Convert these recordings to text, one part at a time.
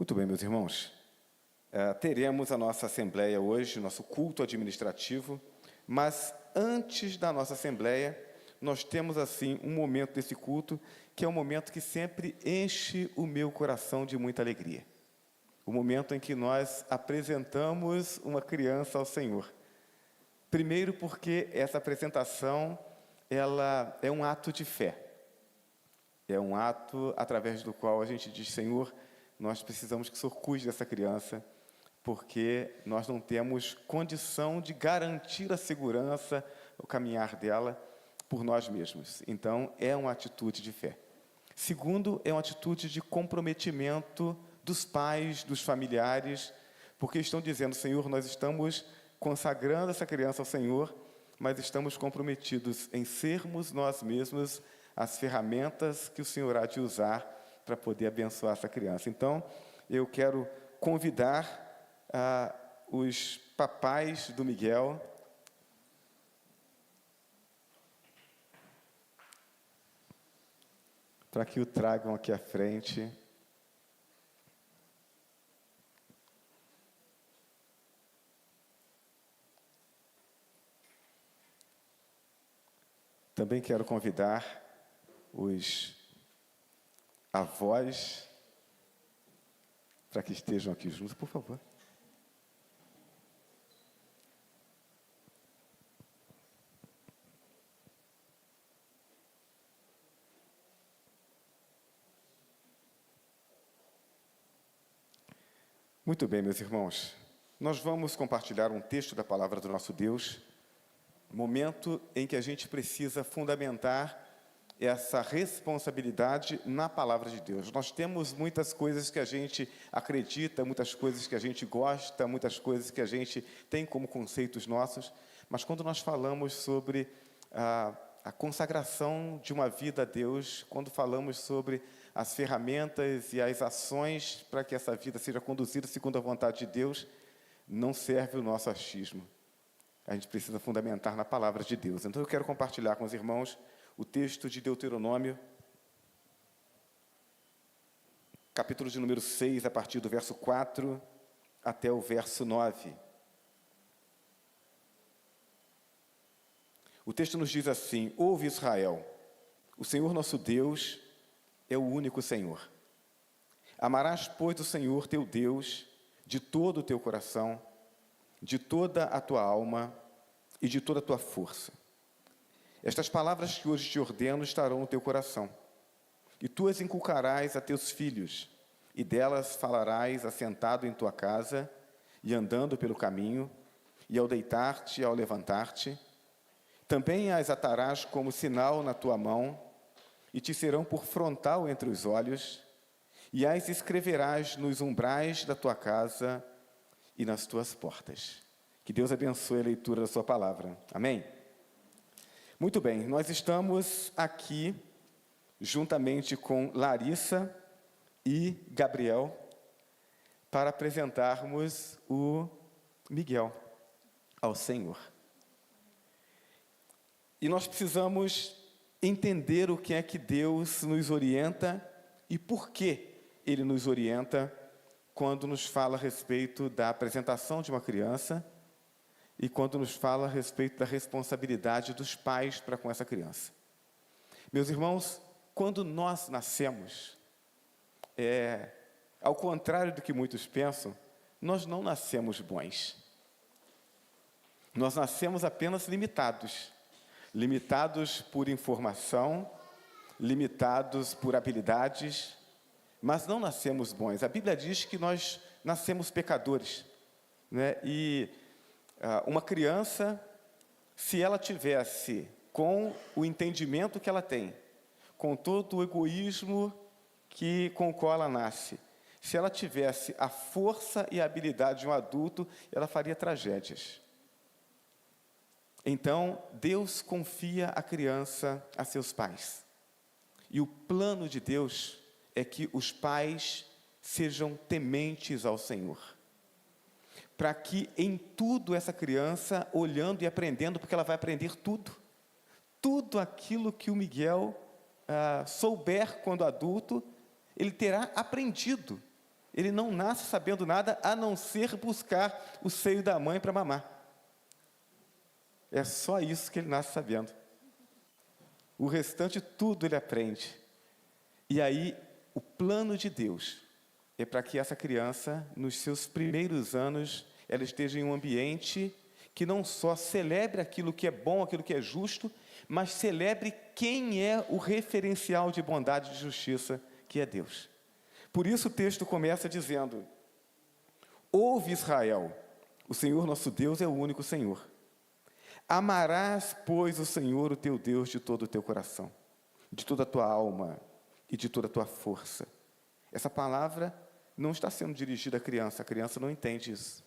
Muito bem, meus irmãos. Teremos a nossa assembleia hoje, nosso culto administrativo, mas antes da nossa assembleia, nós temos assim um momento desse culto, que é um momento que sempre enche o meu coração de muita alegria. O momento em que nós apresentamos uma criança ao Senhor. Primeiro porque essa apresentação, ela é um ato de fé. É um ato através do qual a gente diz: Senhor, nós precisamos que o Senhor cuide dessa criança, porque nós não temos condição de garantir a segurança, o caminhar dela por nós mesmos. Então, é uma atitude de fé. Segundo, é uma atitude de comprometimento dos pais, dos familiares, porque estão dizendo: Senhor, nós estamos consagrando essa criança ao Senhor, mas estamos comprometidos em sermos nós mesmos as ferramentas que o Senhor há de usar para poder abençoar essa criança. Então, eu quero convidar os papais do Miguel para que o tragam aqui à frente. Também quero convidar os avós para que estejam aqui juntos, por favor. Muito bem, meus irmãos. Nós vamos compartilhar um texto da palavra do nosso Deus, momento em que a gente precisa fundamentar essa responsabilidade na palavra de Deus. Nós temos muitas coisas que a gente acredita, muitas coisas que a gente gosta, muitas coisas que a gente tem como conceitos nossos, mas quando nós falamos sobre a consagração de uma vida a Deus, quando falamos sobre as ferramentas e as ações para que essa vida seja conduzida segundo a vontade de Deus, não serve o nosso achismo. A gente precisa fundamentar na palavra de Deus. Então eu quero compartilhar com os irmãos o texto de Deuteronômio, capítulo de número 6, a partir do verso 4 até o verso 9. O texto nos diz assim: Ouve, Israel, o Senhor nosso Deus é o único Senhor. Amarás, pois, o Senhor teu Deus de todo o teu coração, de toda a tua alma e de toda a tua força. Estas palavras que hoje te ordeno estarão no teu coração, e tu as inculcarás a teus filhos, e delas falarás assentado em tua casa, e andando pelo caminho, e ao deitar-te e ao levantar-te. Também as atarás como sinal na tua mão, e te serão por frontal entre os olhos, e as escreverás nos umbrais da tua casa e nas tuas portas. Que Deus abençoe a leitura da sua palavra. Amém? Muito bem, nós estamos aqui, juntamente com Larissa e Gabriel, para apresentarmos o Miguel ao Senhor. E nós precisamos entender o que é que Deus nos orienta e por que Ele nos orienta quando nos fala a respeito da apresentação de uma criança e quando nos fala a respeito da responsabilidade dos pais para com essa criança. Meus irmãos, quando nós nascemos, ao contrário do que muitos pensam, nós não nascemos bons. Nós nascemos apenas limitados por informação, limitados por habilidades, mas não nascemos bons. A Bíblia diz que nós nascemos pecadores, né? E uma criança, se ela tivesse com o entendimento que ela tem, com todo o egoísmo com o qual ela nasce, se ela tivesse a força e a habilidade de um adulto, ela faria tragédias. Então, Deus confia a criança a seus pais. E o plano de Deus é que os pais sejam tementes ao Senhor, para que em tudo essa criança, olhando e aprendendo, porque ela vai aprender tudo aquilo que o Miguel souber quando adulto, ele terá aprendido ele não nasce sabendo nada a não ser buscar o seio da mãe para mamar. É só isso que ele nasce sabendo. O restante tudo ele aprende. E aí, o plano de Deus é para que essa criança, nos seus primeiros anos, ela esteja em um ambiente que não só celebre aquilo que é bom, aquilo que é justo, mas celebre quem é o referencial de bondade e de justiça, que é Deus. Por isso o texto começa dizendo: ouve, Israel, o Senhor nosso Deus é o único Senhor. Amarás, pois, o Senhor, o teu Deus, de todo o teu coração, de toda a tua alma e de toda a tua força. Essa palavra não está sendo dirigida à criança, a criança não entende isso.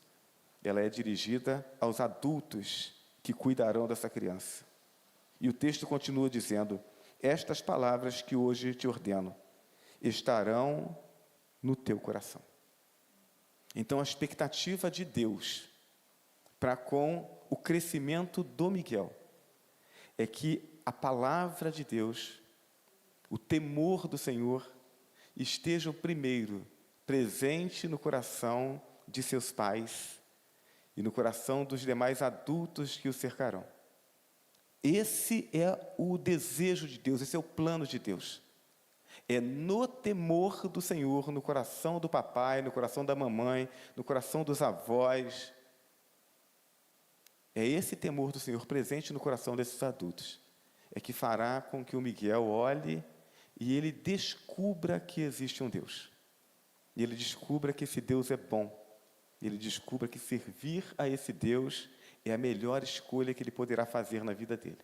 Ela é dirigida aos adultos que cuidarão dessa criança. E o texto continua dizendo: estas palavras que hoje te ordeno estarão no teu coração. Então, a expectativa de Deus para com o crescimento do Miguel é que a palavra de Deus, o temor do Senhor, esteja primeiro presente no coração de seus pais e no coração dos demais adultos que o cercarão. Esse é o desejo de Deus, esse é o plano de Deus. É no temor do Senhor, no coração do papai, no coração da mamãe, no coração dos avós. É esse temor do Senhor presente no coração desses adultos, é que fará com que o Miguel olhe e ele descubra que existe um Deus. E ele descubra que esse Deus é bom. Ele descubra que servir a esse Deus é a melhor escolha que ele poderá fazer na vida dele.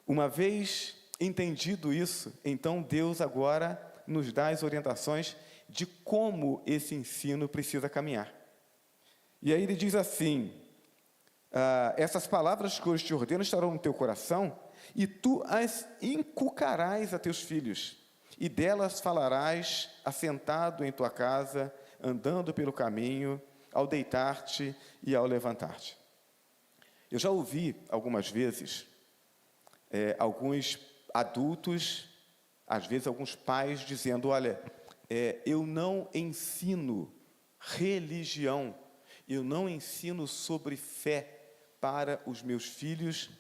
Uma vez entendido isso, então Deus agora nos dá as orientações de como esse ensino precisa caminhar. E aí ele diz assim: essas palavras que hoje te ordeno estarão no teu coração, e tu as inculcarás a teus filhos, e delas falarás assentado em tua casa, andando pelo caminho, ao deitar-te e ao levantar-te. Eu já ouvi algumas vezes alguns adultos, às vezes alguns pais, dizendo: olha, eu não ensino religião, eu não ensino sobre fé para os meus filhos,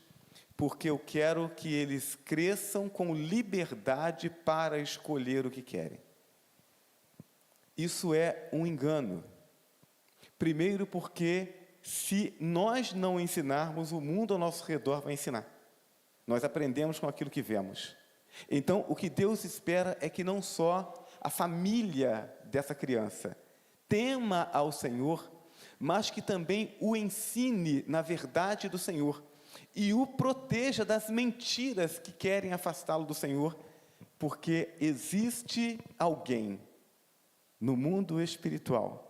porque eu quero que eles cresçam com liberdade para escolher o que querem. Isso é um engano. Primeiro porque, se nós não ensinarmos, o mundo ao nosso redor vai ensinar. Nós aprendemos com aquilo que vemos. Então, o que Deus espera é que não só a família dessa criança tema ao Senhor, mas que também o ensine na verdade do Senhor e o proteja das mentiras que querem afastá-lo do Senhor, porque existe alguém no mundo espiritual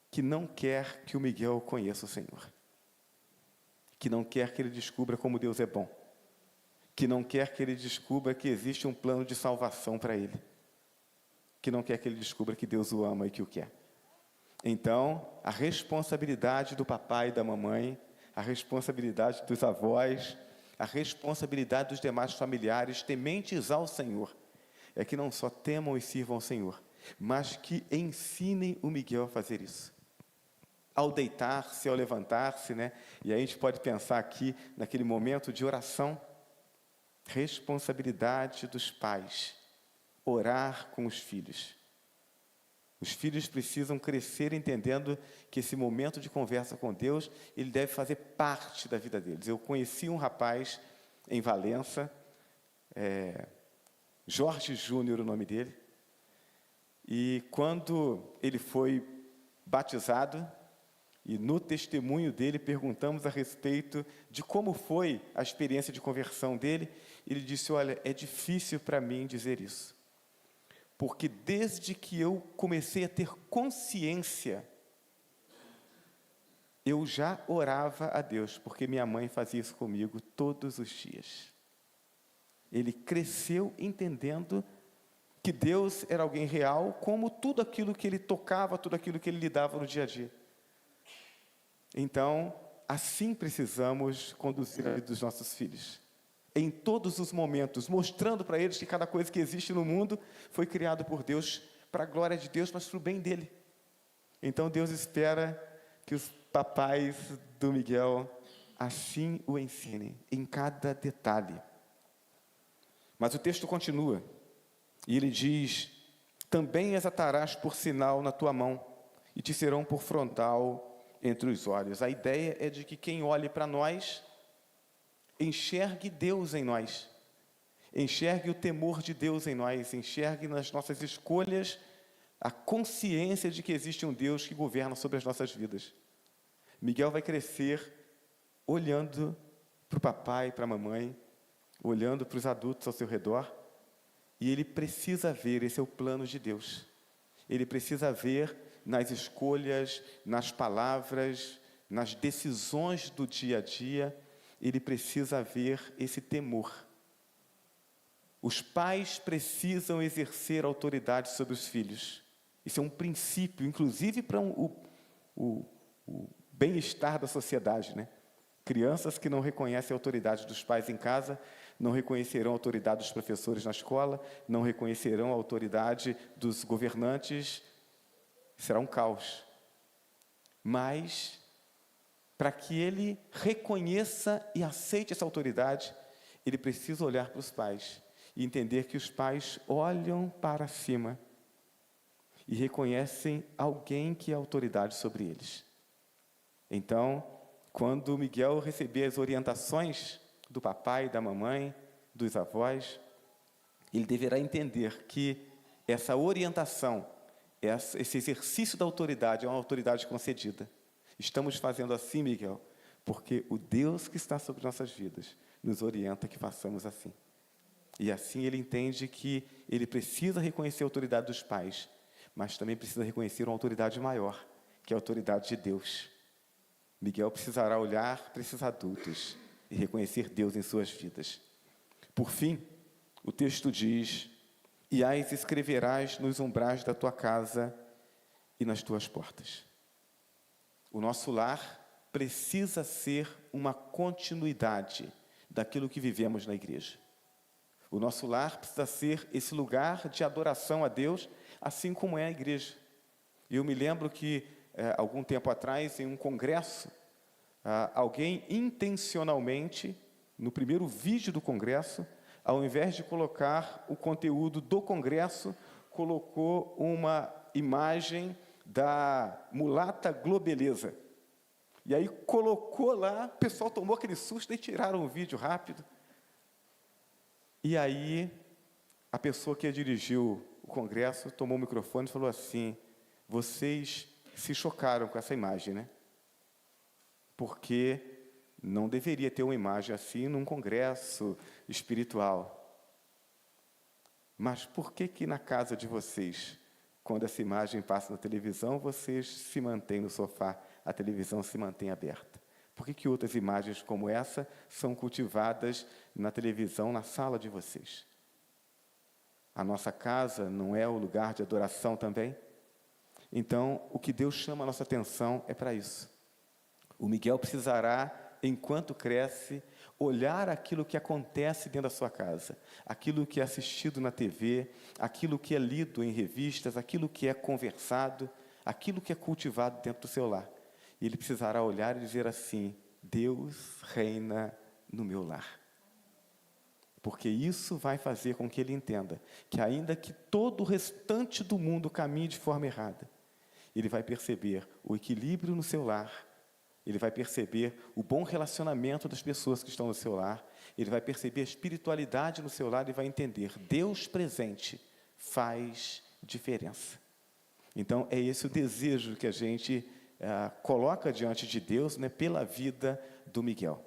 que não quer que o Miguel conheça o Senhor, que não quer que ele descubra como Deus é bom, que não quer que ele descubra que existe um plano de salvação para ele, que não quer que ele descubra que Deus o ama e que o quer. Então, a responsabilidade do papai e da mamãe, a responsabilidade dos avós, a responsabilidade dos demais familiares tementes ao Senhor, é que não só temam e sirvam ao Senhor, mas que ensinem o Miguel a fazer isso. Ao deitar-se, ao levantar-se, né? E aí a gente pode pensar aqui, naquele momento de oração, responsabilidade dos pais, orar com os filhos. Os filhos precisam crescer entendendo que esse momento de conversa com Deus, ele deve fazer parte da vida deles. Eu conheci um rapaz em Valença, Jorge Júnior, o nome dele, e quando ele foi batizado, e no testemunho dele perguntamos a respeito de como foi a experiência de conversão dele, ele disse: olha, é difícil para mim dizer isso, porque desde que eu comecei a ter consciência, eu já orava a Deus, porque minha mãe fazia isso comigo todos os dias. Ele cresceu entendendo que Deus era alguém real, como tudo aquilo que ele tocava, tudo aquilo que ele lidava no dia a dia. Então, assim precisamos conduzir a vida dos nossos filhos, em todos os momentos, mostrando para eles que cada coisa que existe no mundo foi criado por Deus para a glória de Deus, mas para o bem dele. Então Deus espera que os papais do Miguel assim o ensinem, em cada detalhe. Mas o texto continua, e ele diz: também as atarás por sinal na tua mão, e te serão por frontal entre os olhos. A ideia é de que quem olhe para nós, enxergue Deus em nós, enxergue o temor de Deus em nós, enxergue nas nossas escolhas a consciência de que existe um Deus que governa sobre as nossas vidas. Miguel vai crescer olhando para o papai, para a mamãe, olhando para os adultos ao seu redor, e ele precisa ver, esse é o plano de Deus, ele precisa ver nas escolhas, nas palavras, nas decisões do dia a dia, ele precisa ver esse temor. Os pais precisam exercer autoridade sobre os filhos. Isso é um princípio, inclusive para o bem-estar da sociedade, né? Crianças que não reconhecem a autoridade dos pais em casa, não reconhecerão a autoridade dos professores na escola, não reconhecerão a autoridade dos governantes, será um caos. Mas, para que ele reconheça e aceite essa autoridade, ele precisa olhar para os pais e entender que os pais olham para cima e reconhecem alguém que é autoridade sobre eles. Então, quando Miguel receber as orientações do papai, da mamãe, dos avós, ele deverá entender que essa orientação, esse exercício da autoridade é uma autoridade concedida. Estamos fazendo assim, Miguel, porque o Deus que está sobre nossas vidas nos orienta que façamos assim. E assim ele entende que ele precisa reconhecer a autoridade dos pais, mas também precisa reconhecer uma autoridade maior, que é a autoridade de Deus. Miguel precisará olhar para esses adultos e reconhecer Deus em suas vidas. Por fim, o texto diz: e as escreverás nos umbrais da tua casa e nas tuas portas. O nosso lar precisa ser uma continuidade daquilo que vivemos na igreja. O nosso lar precisa ser esse lugar de adoração a Deus, assim como é a igreja. Eu me lembro que, algum tempo atrás, em um congresso, alguém intencionalmente, no primeiro vídeo do congresso, ao invés de colocar o conteúdo do congresso, colocou uma imagem da mulata Globeleza. E aí colocou lá, o pessoal tomou aquele susto e tiraram o vídeo rápido. E aí, a pessoa que dirigiu o congresso tomou o microfone e falou assim: vocês se chocaram com essa imagem, né? Porque não deveria ter uma imagem assim num congresso espiritual. Mas por que na casa de vocês, quando essa imagem passa na televisão, vocês se mantêm no sofá, a televisão se mantém aberta? Por que outras imagens como essa são cultivadas na televisão, na sala de vocês? A nossa casa não é o lugar de adoração também? Então, o que Deus chama a nossa atenção é para isso. O Miguel precisará, enquanto cresce, olhar aquilo que acontece dentro da sua casa, aquilo que é assistido na TV, aquilo que é lido em revistas, aquilo que é conversado, aquilo que é cultivado dentro do seu lar. E ele precisará olhar e dizer assim: Deus reina no meu lar. Porque isso vai fazer com que ele entenda que, ainda que todo o restante do mundo caminhe de forma errada, ele vai perceber o equilíbrio no seu lar, ele vai perceber o bom relacionamento das pessoas que estão no seu lar, ele vai perceber a espiritualidade no seu lar e vai entender: Deus presente faz diferença. Então, é esse o desejo que a gente coloca diante de Deus, né, pela vida do Miguel.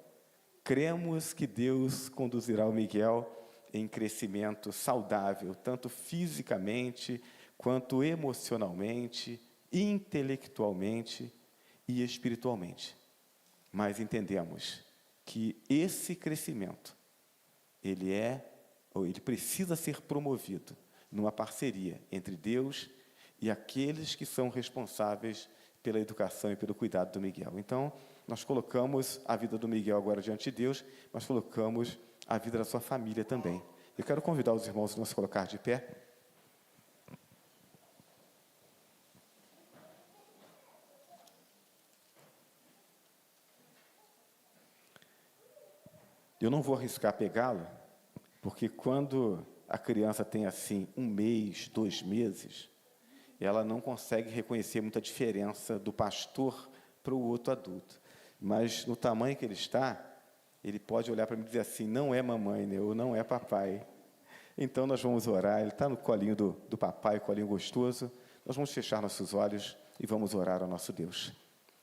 Cremos que Deus conduzirá o Miguel em crescimento saudável, tanto fisicamente, quanto emocionalmente, intelectualmente e espiritualmente. Mas entendemos que esse crescimento, ele precisa ser promovido numa parceria entre Deus e aqueles que são responsáveis pela educação e pelo cuidado do Miguel. Então, nós colocamos a vida do Miguel agora diante de Deus, mas colocamos a vida da sua família também. Eu quero convidar os irmãos a nos colocar de pé. Eu não vou arriscar pegá-lo, porque quando a criança tem assim 1 mês, 2 meses, ela não consegue reconhecer muita diferença do pastor para o outro adulto. Mas no tamanho que ele está, ele pode olhar para mim e dizer assim, não é mamãe, né? Ou não é papai. Então nós vamos orar, ele está no colinho do papai, colinho gostoso. Nós vamos fechar nossos olhos e vamos orar ao nosso Deus.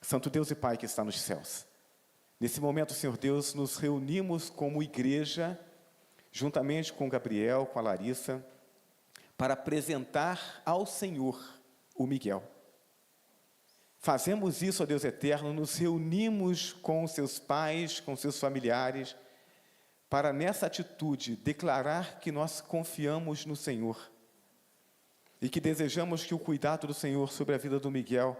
Santo Deus e Pai que está nos céus. Nesse momento, Senhor Deus, nos reunimos como igreja, juntamente com Gabriel, com a Larissa, para apresentar ao Senhor o Miguel. Fazemos isso, ó Deus eterno, nos reunimos com seus pais, com seus familiares, para nessa atitude declarar que nós confiamos no Senhor e que desejamos que o cuidado do Senhor sobre a vida do Miguel,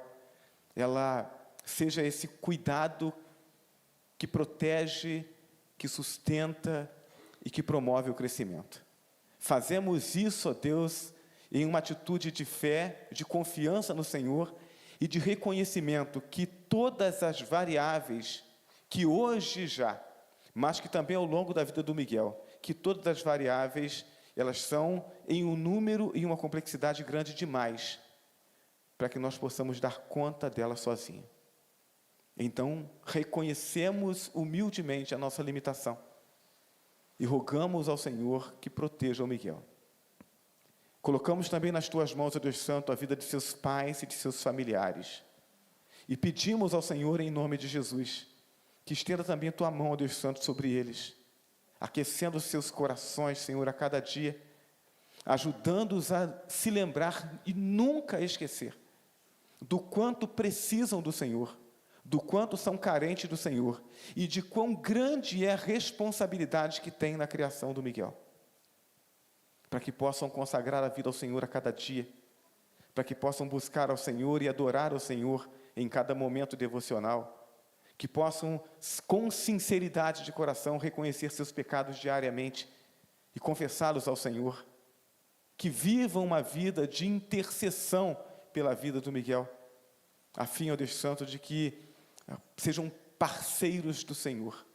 ela seja esse cuidado que protege, que sustenta e que promove o crescimento. Fazemos isso, ó Deus, em uma atitude de fé, de confiança no Senhor e de reconhecimento que todas as variáveis que hoje já, mas que também ao longo da vida do Miguel, que todas as variáveis, elas são em um número e uma complexidade grande demais para que nós possamos dar conta delas sozinhos. Então, reconhecemos humildemente a nossa limitação e rogamos ao Senhor que proteja o Miguel. Colocamos também nas tuas mãos, ó Deus Santo, a vida de seus pais e de seus familiares. E pedimos ao Senhor, em nome de Jesus, que estenda também a tua mão, ó Deus Santo, sobre eles, aquecendo os seus corações, Senhor, a cada dia, ajudando-os a se lembrar e nunca esquecer do quanto precisam do Senhor, do quanto são carentes do Senhor e de quão grande é a responsabilidade que tem na criação do Miguel. Para que possam consagrar a vida ao Senhor a cada dia, para que possam buscar ao Senhor e adorar ao Senhor em cada momento devocional, que possam, com sinceridade de coração, reconhecer seus pecados diariamente e confessá-los ao Senhor, que vivam uma vida de intercessão pela vida do Miguel, a fim, ó Deus Santo, de que sejam parceiros do Senhor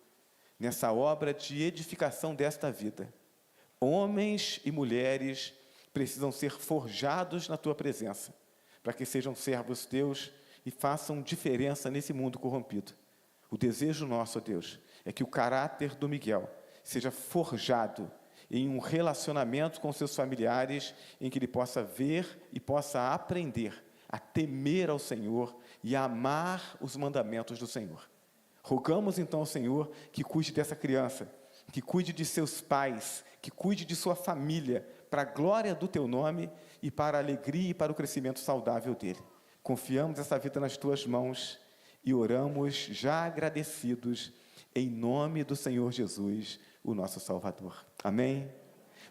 nessa obra de edificação desta vida. Homens e mulheres precisam ser forjados na tua presença, para que sejam servos teus e façam diferença nesse mundo corrompido. O desejo nosso, ó Deus, é que o caráter do Miguel seja forjado em um relacionamento com seus familiares, em que ele possa ver e possa aprender a temer ao Senhor e a amar os mandamentos do Senhor. Rogamos então ao Senhor que cuide dessa criança, que cuide de seus pais, que cuide de sua família, para a glória do teu nome e para a alegria e para o crescimento saudável dele. Confiamos essa vida nas tuas mãos e oramos já agradecidos em nome do Senhor Jesus, o nosso Salvador. Amém?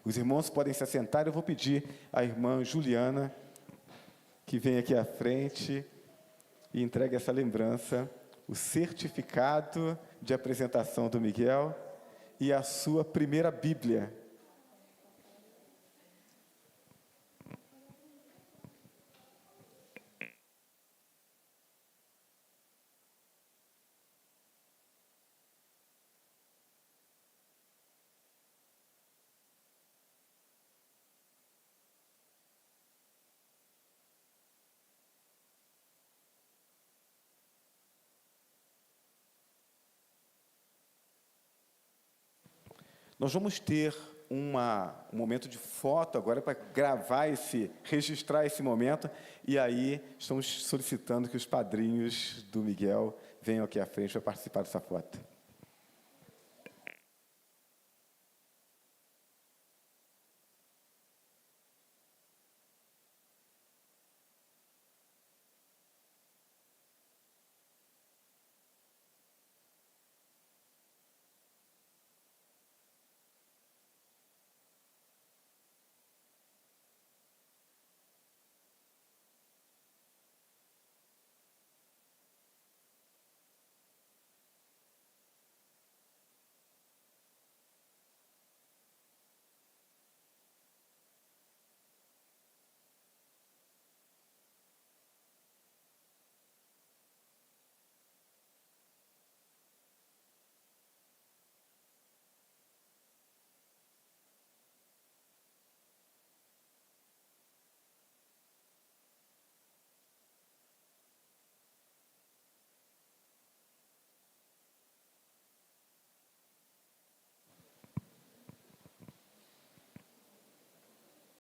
Os irmãos podem se assentar. Eu vou pedir à irmã Juliana que venha aqui à frente e entregue essa lembrança, o certificado de apresentação do Miguel e a sua primeira Bíblia. Nós vamos ter um momento de foto agora para registrar esse momento, e aí estamos solicitando que os padrinhos do Miguel venham aqui à frente para participar dessa foto.